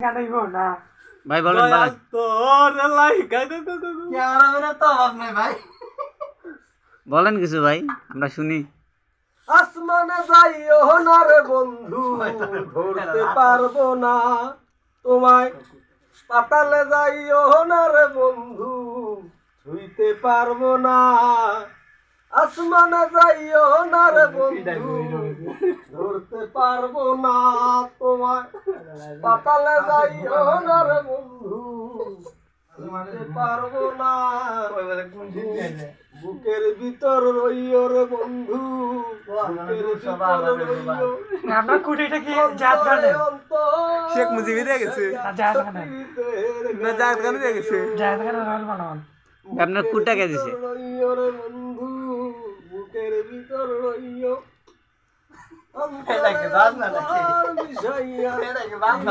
গানাইবো না ভাই বলেন দয়াল বলেন তোর লাইগা গো গো গো। ক্যামেরাম্যানের তো অভাব নাই ভাই। বলেন কিছু ভাই আমরা শুনি। আসমানে যাইও না রে বন্ধু, ধরতে পারবো না তোমায়। পাতালে যাইও না রে বন্ধু, ছুঁইতে পারবো না। আসমানে যাইও না রে বন্ধু, ধরতে পারবো না তোমায়। পাতালে যাইও না রে বন্ধু, ছুঁইতে পারবো না। বুকের ভিতর রইও রে বন্ধু, বুকের ভিতর রইও। আমরা কুটিটা কি জাত গানে শেখ মুজিবই দিয়ে গেছে না জাত গানে না, জাত গানে দিয়ে গেছে। জাত গানে রোল বানান আপনার কুটা কে দিছে? রইও রে বন্ধু, বুকের ভিতর রইও। এটাকে বাজনা নাকি? বিষয়া এটাকে বাজনা